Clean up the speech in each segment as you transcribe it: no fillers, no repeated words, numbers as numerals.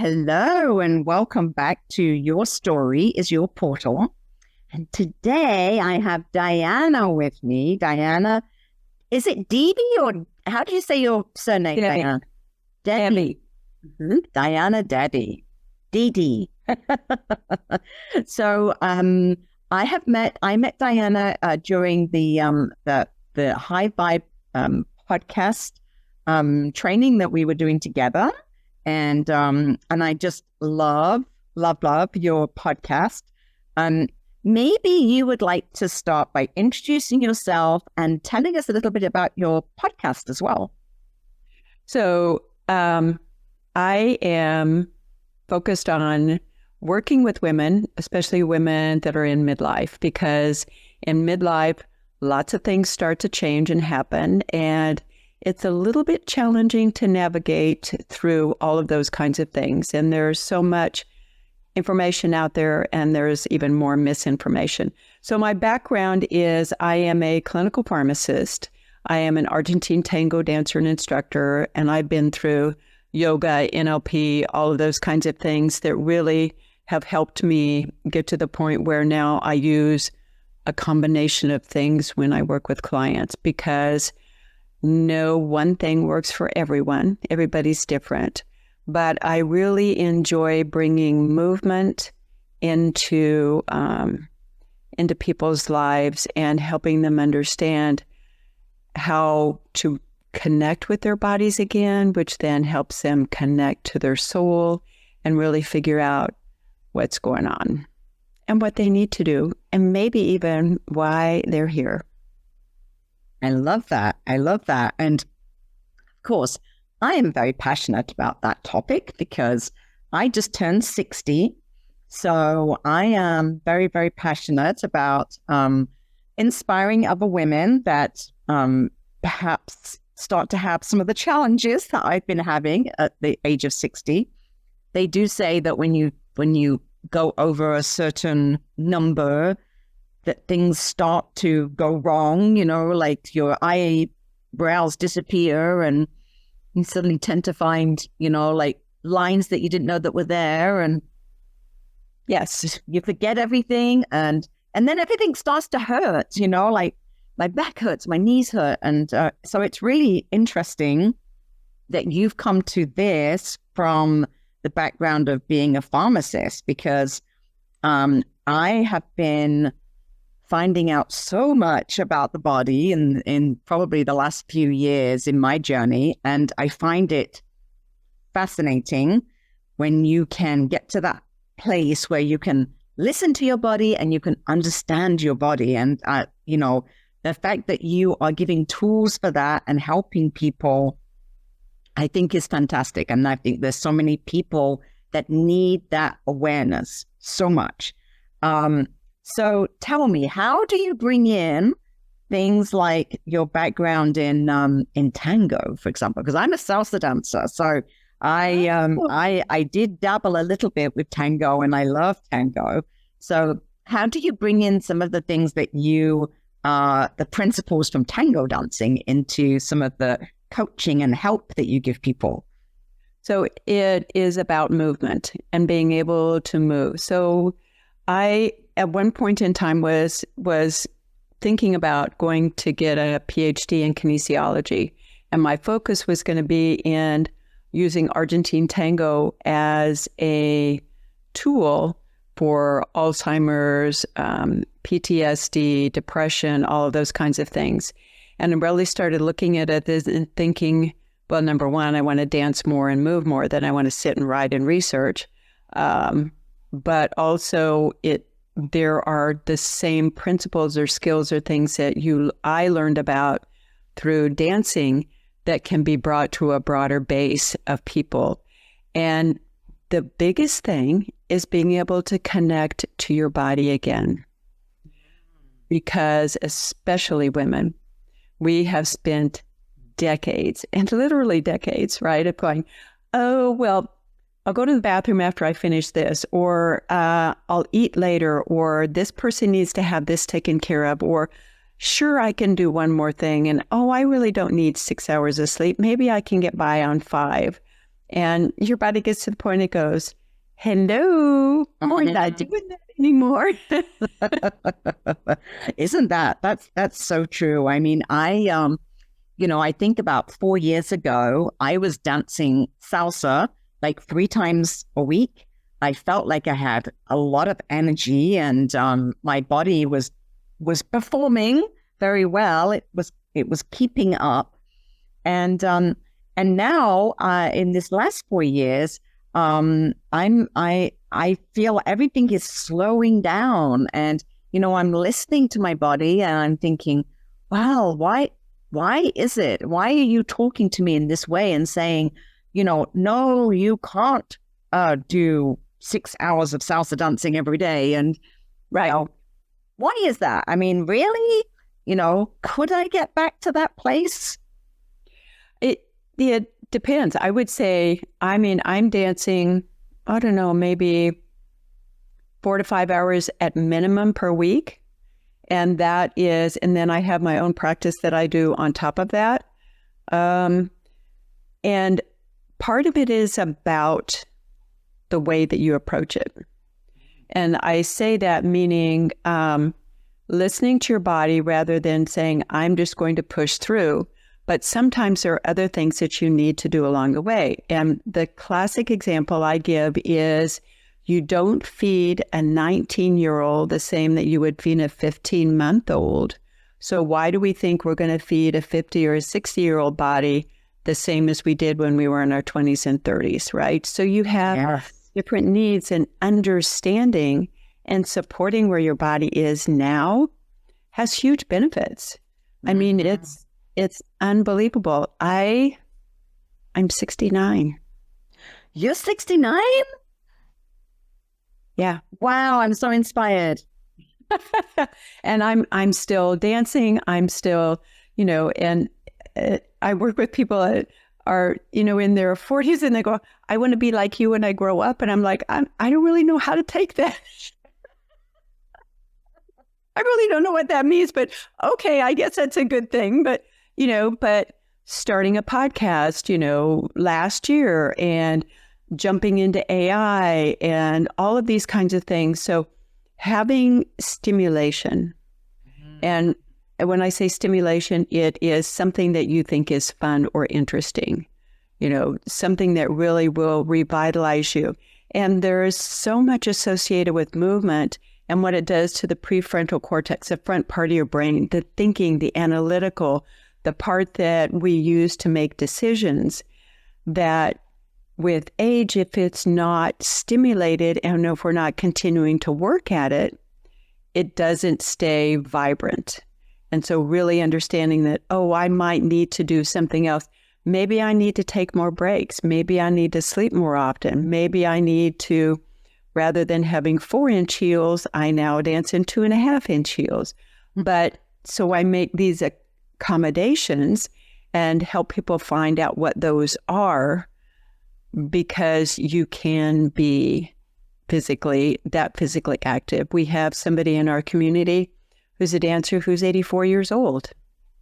Hello and welcome back to Your Story is Your Portal. And today I have Diana with me. Diana, is it Devi or how do you say your surname, Devi. Diana? Devi. Diana Devi. Dee. So I met Diana during the High Vibe podcast training that we were doing together. And I just love your podcast. Maybe you would like to start by introducing yourself and telling us a little bit about your podcast as well. So I am focused on working with women, especially women that are in midlife, because in midlife, lots of things start to change and happen. And it's a little bit challenging to navigate through all of those kinds of things. And there's so much information out there, and there's even more misinformation. So my background is I am a clinical pharmacist. I am an Argentine tango dancer and instructor, and I've been through yoga, NLP, all of those kinds of things that really have helped me get to the point where now I use a combination of things when I work with clients, because no one thing works for everyone. Everybody's different. But I really enjoy bringing movement into people's lives and helping them understand how to connect with their bodies again, which then helps them connect to their soul and really figure out what's going on and what they need to do, and maybe even why they're here. I love that. And of course, I am very passionate about that topic because I just turned 60. So I am very, very passionate about inspiring other women that perhaps start to have some of the challenges that I've been having at the age of 60. They do say that when you go over a certain number, that things start to go wrong, like your eyebrows disappear and you suddenly tend to find, like lines that you didn't know that were there. And yes, you forget everything. And then everything starts to hurt, like my back hurts, my knees hurt. And so it's really interesting that you've come to this from the background of being a pharmacist, because I have been finding out so much about the body in probably the last few years in my journey. And I find it fascinating when you can get to that place where you can listen to your body and you can understand your body. And, the fact that you are giving tools for that and helping people, I think is fantastic. And I think there's so many people that need that awareness so much. So tell me, how do you bring in things like your background in tango, for example? Because I'm a salsa dancer, so I did dabble a little bit with tango, and I love tango. So how do you bring in some of the things that the principles from tango dancing into some of the coaching and help that you give people? So it is about movement and being able to move. So I, at one point in time, was thinking about going to get a PhD in kinesiology. And my focus was going to be in using Argentine tango as a tool for Alzheimer's, PTSD, depression, all of those kinds of things. And I really started looking at it and thinking, well, number one, I want to dance more and move more than I want to sit and write and research. But also there are the same principles or skills or things that I learned about through dancing that can be brought to a broader base of people. And the biggest thing is being able to connect to your body again. Because especially women, we have spent decades, and literally decades, right, of going, oh, well, I'll go to the bathroom after I finish this, or I'll eat later, or this person needs to have this taken care of, or sure, I can do one more thing. And, oh, I really don't need 6 hours of sleep. Maybe I can get by on 5. And your body gets to the point it goes, hello, we're not doing that anymore. Isn't that's so true? I mean, I think about 4 years ago, I was dancing salsa like 3 times a week. I felt like I had a lot of energy, and my body was performing very well. It was keeping up, and now in this last 4 years, I feel everything is slowing down, and I'm listening to my body, and I'm thinking, wow, why is it? Why are you talking to me in this way and saying, no, you can't do 6 hours of salsa dancing every day? And Right. why is that? I mean, really? Could I get back to that place? It depends. I would say, I'm dancing, I don't know, maybe 4 to 5 hours at minimum per week. And then I have my own practice that I do on top of that. And part of it is about the way that you approach it. And I say that meaning listening to your body rather than saying, I'm just going to push through. But sometimes there are other things that you need to do along the way. And the classic example I give is you don't feed a 19-year-old the same that you would feed a 15-month-old. So why do we think we're going to feed a 50 or a 60-year-old body the same as we did when we were in our 20s and 30s, right? So you have different needs, and understanding and supporting where your body is now has huge benefits. I mean, it's unbelievable. I'm 69. You're 69? Yeah. Wow, I'm so inspired. And I'm still dancing. I'm still, and I work with people that are, in their 40s, and they go, I want to be like you when I grow up. And I'm like, I don't really know how to take that. I really don't know what that means, but okay, I guess that's a good thing. But starting a podcast, last year, and jumping into AI and all of these kinds of things. So having stimulation, and when I say stimulation, it is something that you think is fun or interesting, something that really will revitalize you. And there is so much associated with movement and what it does to the prefrontal cortex, the front part of your brain, the thinking, the analytical, the part that we use to make decisions, that with age, if it's not stimulated and if we're not continuing to work at it, it doesn't stay vibrant. And so really understanding that, I might need to do something else. Maybe I need to take more breaks. Maybe I need to sleep more often. Maybe I need to, rather than having 4-inch heels, I now dance in 2.5-inch heels. But so I make these accommodations and help people find out what those are, because you can be physically active. We have somebody in our community who's a dancer who's 84 years old.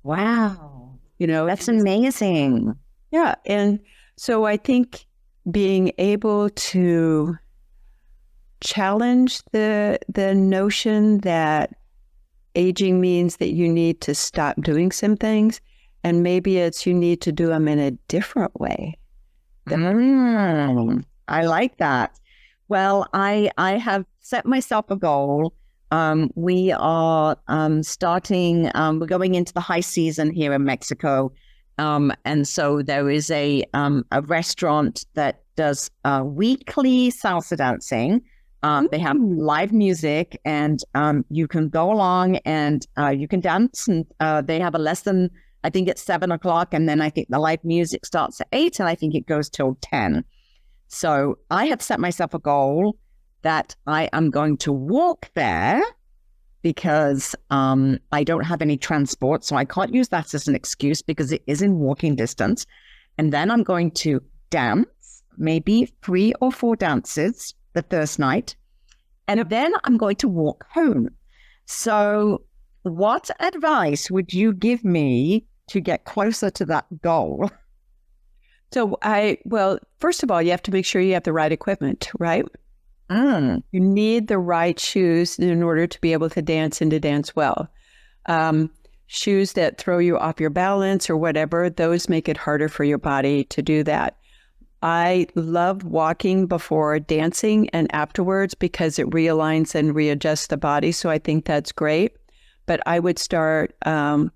Wow. That's amazing. Yeah. And so I think being able to challenge the notion that aging means that you need to stop doing some things, and maybe it's you need to do them in a different way. I like that. Well, I have set myself a goal. We are starting, we're going into the high season here in Mexico. And so there is a restaurant that does weekly salsa dancing. They have live music, and you can go along and you can dance. And they have a lesson, I think it's 7:00. And then I think the live music starts at 8, and I think it goes till 10. So I have set myself a goal that I am going to walk there, because I don't have any transport. So I can't use that as an excuse, because it is in walking distance. And then I'm going to dance, maybe 3 or 4 dances the first night. And then I'm going to walk home. So what advice would you give me to get closer to that goal? Well, first of all, you have to make sure you have the right equipment, right? Mm. You need the right shoes in order to be able to dance and to dance well. Shoes that throw you off your balance or whatever, those make it harder for your body to do that. I love walking before dancing and afterwards because it realigns and readjusts the body. So I think that's great. But I would start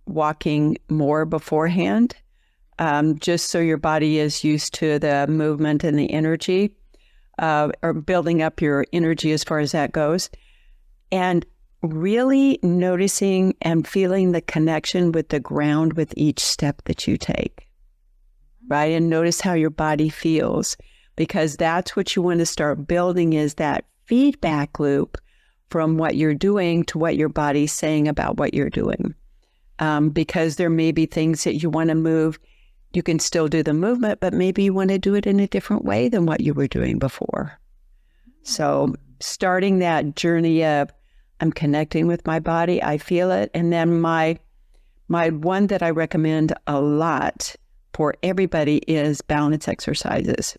walking more beforehand, just so your body is used to the movement and the energy, or building up your energy as far as that goes. And really noticing and feeling the connection with the ground with each step that you take, right? And notice how your body feels, because that's what you want to start building, is that feedback loop from what you're doing to what your body's saying about what you're doing. Because there may be things that you want to move. You can still do the movement, but maybe you want to do it in a different way than what you were doing before. So starting that journey of, I'm connecting with my body, I feel it. And then my one that I recommend a lot for everybody is balance exercises.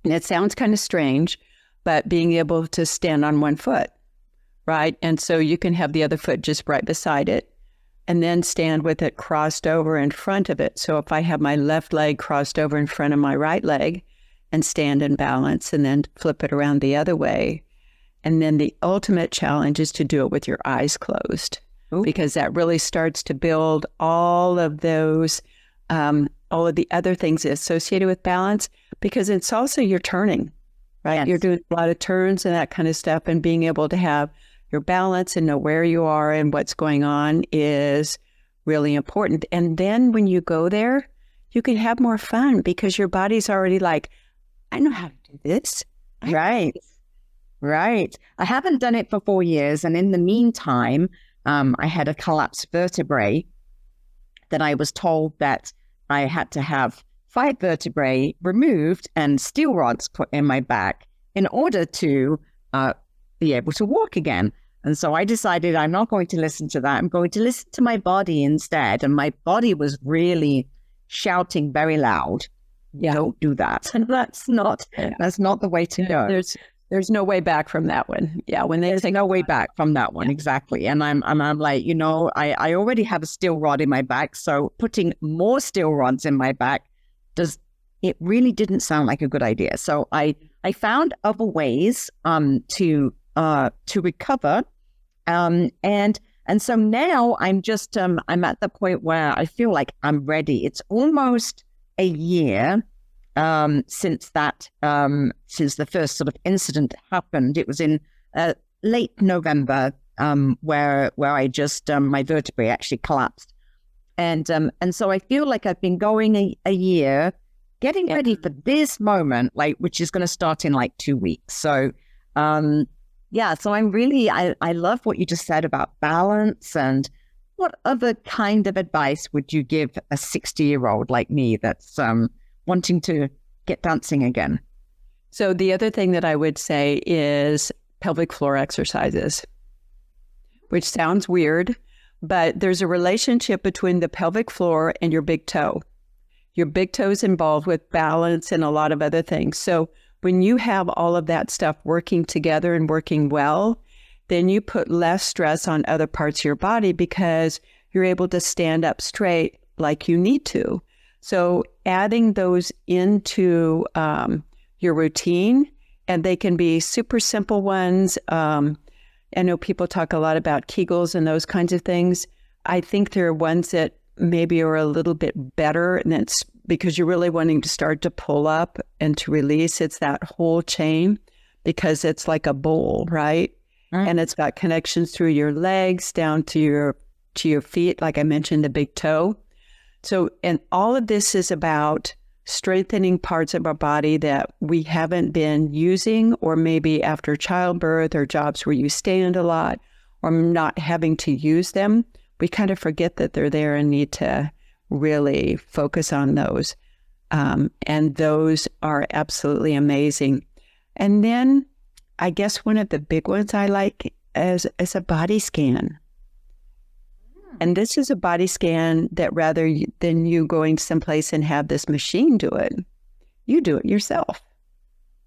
And it sounds kind of strange, but being able to stand on one foot, right? And so you can have the other foot just right beside it and then stand with it crossed over in front of it. So if I have my left leg crossed over in front of my right leg and stand in balance and then flip it around the other way. And then the ultimate challenge is to do it with your eyes closed. Ooh. Because that really starts to build all of those, all of the other things associated with balance, because it's also you're turning, right? Yes. You're doing a lot of turns and that kind of stuff, and being able to have your balance and know where you are and what's going on is really important. And then when you go there, you can have more fun because your body's already like, I know how to do this. Right. Right. I haven't done it for 4 years. And in the meantime, I had a collapsed vertebrae that I was told that I had to have 5 vertebrae removed and steel rods put in my back in order to be able to walk again. And so I decided I'm not going to listen to that. I'm going to listen to my body instead. And my body was really shouting very loud. Yeah. Don't do that. And that's not the way to go. There's no way back from that one. Yeah, when there's no way back from that one. Yeah. Exactly. And I'm like, I already have a steel rod in my back, so putting more steel rods in my back it really didn't sound like a good idea. So I found other ways to recover, and so now I'm just I'm at the point where I feel like I'm ready. It's almost a year since the first sort of incident happened. It was in late November, where I just my vertebrae actually collapsed, and so I feel like I've been going a year, getting ready for this moment, which is going to start in 2 weeks. So so I'm really I love what you just said about balance. And what other kind of advice would you give a 60-year-old like me that's wanting to get dancing again? So the other thing that I would say is pelvic floor exercises, which sounds weird, but there's a relationship between the pelvic floor and your big toe. Your big toe is involved with balance and a lot of other things. So when you have all of that stuff working together and working well, then you put less stress on other parts of your body because you're able to stand up straight like you need to. So adding those into your routine, and they can be super simple ones. I know people talk a lot about Kegels and those kinds of things. I think there are ones that maybe are a little bit better, and it's because you're really wanting to start to pull up and to release. It's that whole chain because it's like a bowl, right? And it's got connections through your legs down to your feet, like I mentioned, the big toe. So, and all of this is about strengthening parts of our body that we haven't been using, or maybe after childbirth or jobs where you stand a lot or not having to use them. We kind of forget that they're there and need to really focus on those. And those are absolutely amazing. And then I guess one of the big ones I like is a body scan. And this is a body scan that than you going someplace and have this machine do it, you do it yourself.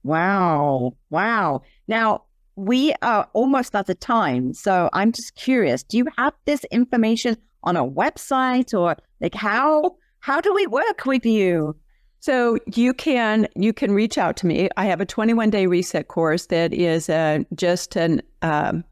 Wow. Wow. Now, we are almost at the time. So I'm just curious, do you have this information on a website, or like how do we work with you? So you can reach out to me. I have a 21-day reset course that is just a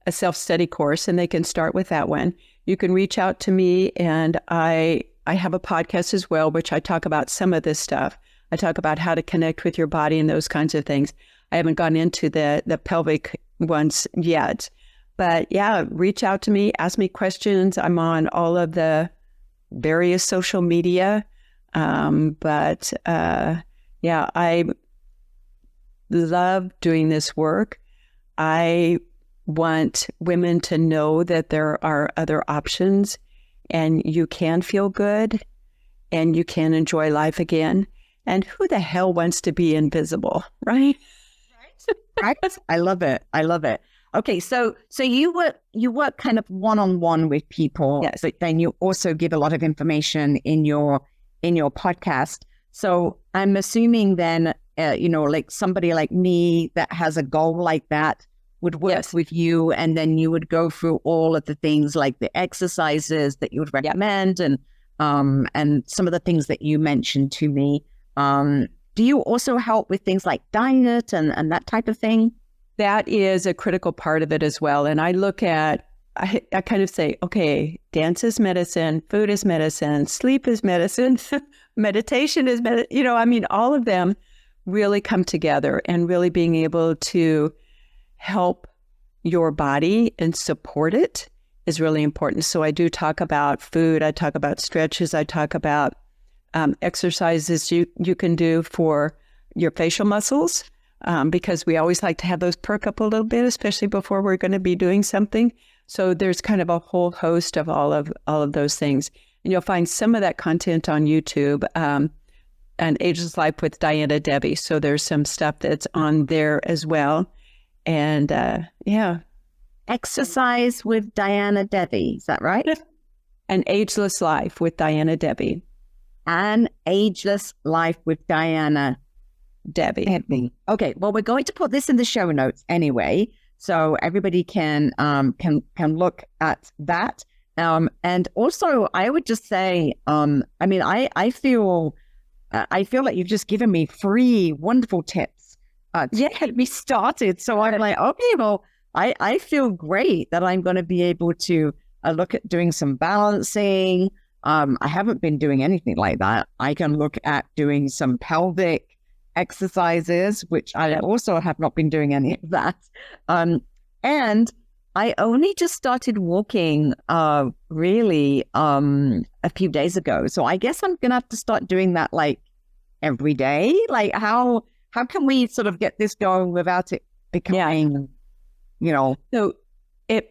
self-study course, and they can start with that one. You can reach out to me, and I have a podcast as well, which I talk about some of this stuff. I talk about how to connect with your body and those kinds of things. I haven't gone into the pelvic ones yet. But yeah, reach out to me, ask me questions. I'm on all of the various social media. Yeah, I love doing this work. I want women to know that there are other options, and you can feel good and you can enjoy life again. And who the hell wants to be invisible, right? Right. I love it. I love it. Okay, so you work kind of one-on-one with people, yes, but then you also give a lot of information in your podcast. So I'm assuming then, like somebody like me that has a goal like that would work yes, with you, and then you would go through all of the things like the exercises that you would recommend, and some of the things that you mentioned to me. Do you also help with things like diet and that type of thing? That is a critical part of it as well. And I look at, I kind of say, okay, dance is medicine, food is medicine, sleep is medicine, meditation is medicine. All of them really come together, and really being able to help your body and support it is really important. So I do talk about food. I talk about stretches. I talk about exercises you can do for your facial muscles, because we always like to have those perk up a little bit, especially before we're going to be doing something. So there's kind of a whole host of all of those things. And you'll find some of that content on YouTube, and Ageless Life with Diana Devi. So there's some stuff that's on there as well. And yeah. Exercise with Diana Devi. Is that right? An Ageless Life with Diana Devi. An Ageless Life with Diana Devi. Okay, well, we're going to put this in the show notes anyway, so everybody can look at that. And also, I would just say, I feel like you've just given me 3 wonderful tips to get me started. So I'm like, okay, well, I feel great that I'm going to be able to look at doing some balancing. I haven't been doing anything like that. I can look at doing some pelvic exercises, which I also have not been doing any of that. And I only just started walking really a few days ago. So I guess I'm going to have to start doing that like every day. Like how can we sort of get this going without it becoming, So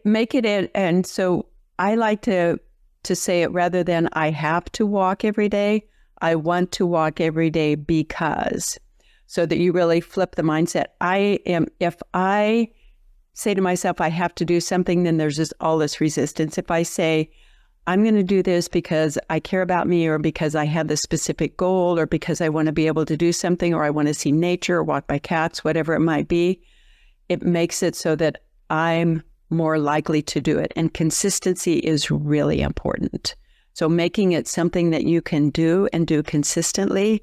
make it in. And so I like to say it, rather than I have to walk every day, I want to walk every day because, so that you really flip the mindset. If I say to myself, I have to do something, then there's just all this resistance. If I say, I'm going to do this because I care about me, or because I have this specific goal, or because I want to be able to do something, or I want to see nature, or walk my cats, whatever it might be, it makes it so that I'm more likely to do it. And consistency is really important. So making it something that you can do and do consistently.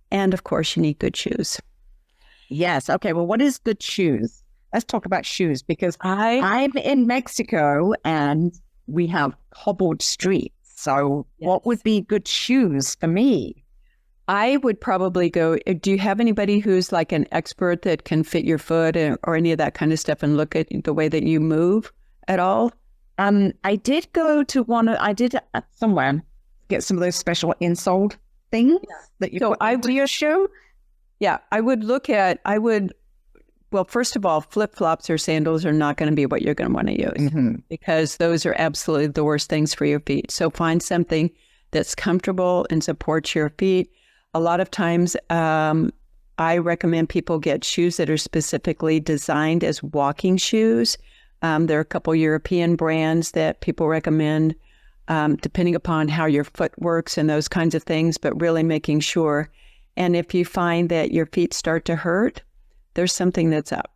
And of course, you need good shoes. Yes. Okay. Well, what is good shoes? Let's talk about shoes, because I'm in Mexico and we have cobbled streets. So what would be good shoes for me? I would probably go, do you have anybody who's like an expert that can fit your foot or any of that kind of stuff, and look at the way that you move at all? I did go to somewhere get some of those special insole things that you put into your shoe. Yeah, well, first of all, flip-flops or sandals are not going to be what you're going to want to use, because those are absolutely the worst things for your feet. So find something that's comfortable and supports your feet. A lot of times, I recommend people get shoes that are specifically designed as walking shoes. There are a couple European brands that people recommend, depending upon how your foot works and those kinds of things, but really making sure. And if you find that your feet start to hurt, there's something that's up.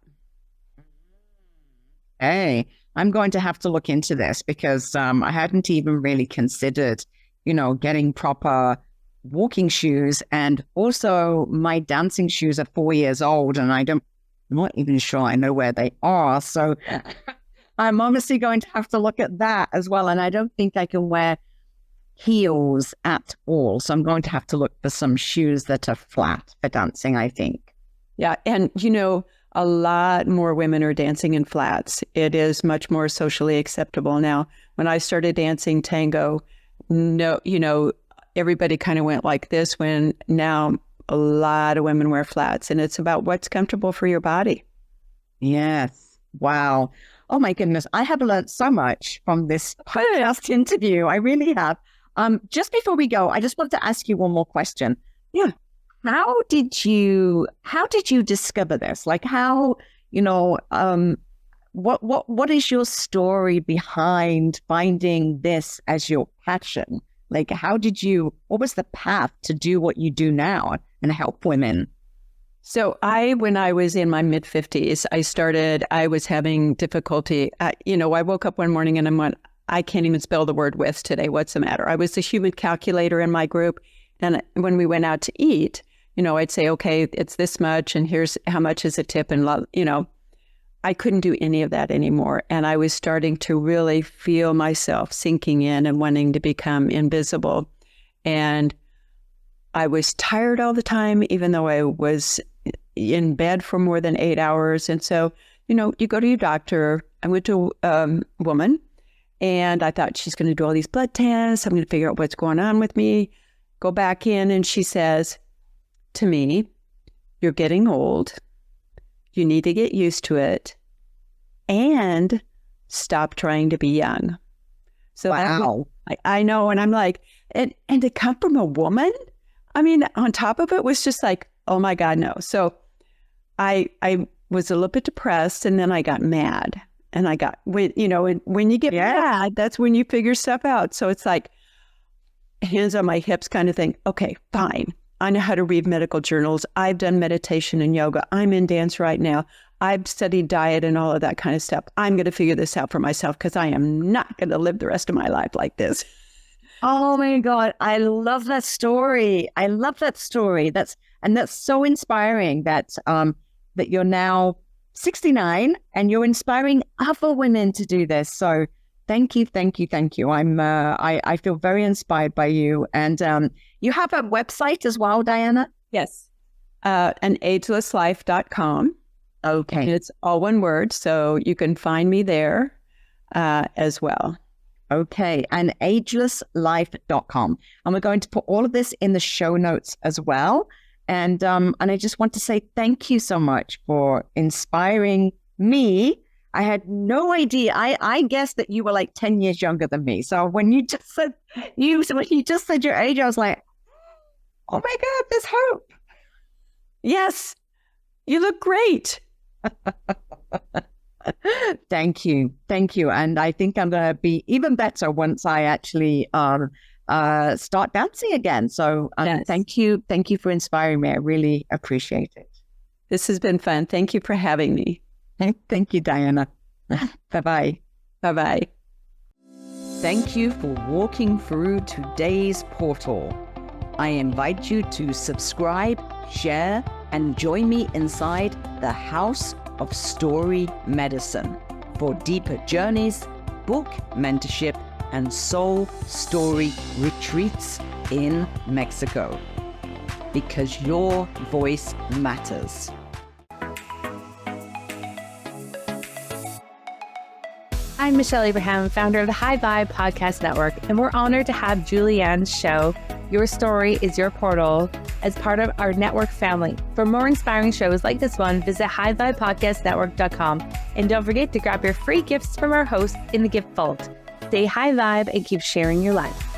Hey, I'm going to have to look into this because I hadn't even really considered, getting proper walking shoes. And also my dancing shoes are 4 years old and I'm not even sure I know where they are. So I'm obviously going to have to look at that as well. And I don't think I can wear heels at all. So I'm going to have to look for some shoes that are flat for dancing, I think. Yeah. And, a lot more women are dancing in flats. It is much more socially acceptable now. When I started dancing tango, everybody kind of went like this, when now a lot of women wear flats, and it's about what's comfortable for your body. Yes. Wow. Oh my goodness. I have learned so much from this podcast interview. I really have. Just before we go, I just want to ask you one more question. Yeah. How did you discover this? Like what is your story behind finding this as your passion? Like, what was the path to do what you do now and help women? So when I was in my mid-50s, I was having difficulty. I woke up one morning and I went, I can't even spell the word with today. What's the matter? I was the human calculator in my group. And when we went out to eat, I'd say, okay, it's this much and here's how much is a tip. And, I couldn't do any of that anymore. And I was starting to really feel myself sinking in and wanting to become invisible. And I was tired all the time, even though I was in bed for more than 8 hours. And so, you go to your doctor. I went to a woman and I thought, she's going to do all these blood tests. I'm going to figure out what's going on with me. Go back in and she says to me, you're getting old. You need to get used to it and stop trying to be young. So wow. I know. And I'm like, and to come from a woman, I mean, on top of it was just like, oh my God, no. So I was a little bit depressed and then I got mad and I got, when you get mad, that's when you figure stuff out. So it's like hands on my hips kind of thing. Okay, fine. I know how to read medical journals. I've done meditation and yoga. I'm in dance right now. I've studied diet and all of that kind of stuff. I'm going to figure this out for myself because I am not going to live the rest of my life like this. Oh my God. I love that story. That's so inspiring that you're now 69 and you're inspiring other women to do this. So thank you. I feel very inspired by you. And you have a website as well, Diana? Yes. An agelesslife.com. Okay. And it's all one word. So you can find me there as well. Okay. And agelesslife.com. And we're going to put all of this in the show notes as well. And I just want to say thank you so much for inspiring me. I had no idea. I guessed that you were like 10 years younger than me. So when you just said your age, I was like, oh my God, there's hope. Yes, you look great. Thank you. And I think I'm going to be even better once I actually start dancing again. So yes. Thank you for inspiring me. I really appreciate it. This has been fun. Thank you for having me. Thank you, Diana. Bye-bye. Bye-bye. Thank you for walking through today's portal. I invite you to subscribe, share, and join me inside the House of Story Medicine for deeper journeys, book mentorship, and soul story retreats in Mexico. Because your voice matters. I'm Michelle Abraham, founder of the High Vibe Podcast Network, and we're honored to have Julianne's show, Your Story is Your Portal, as part of our network family. For more inspiring shows like this one, visit highvibepodcastnetwork.com. And don't forget to grab your free gifts from our hosts in the gift vault. Stay high vibe and keep sharing your life.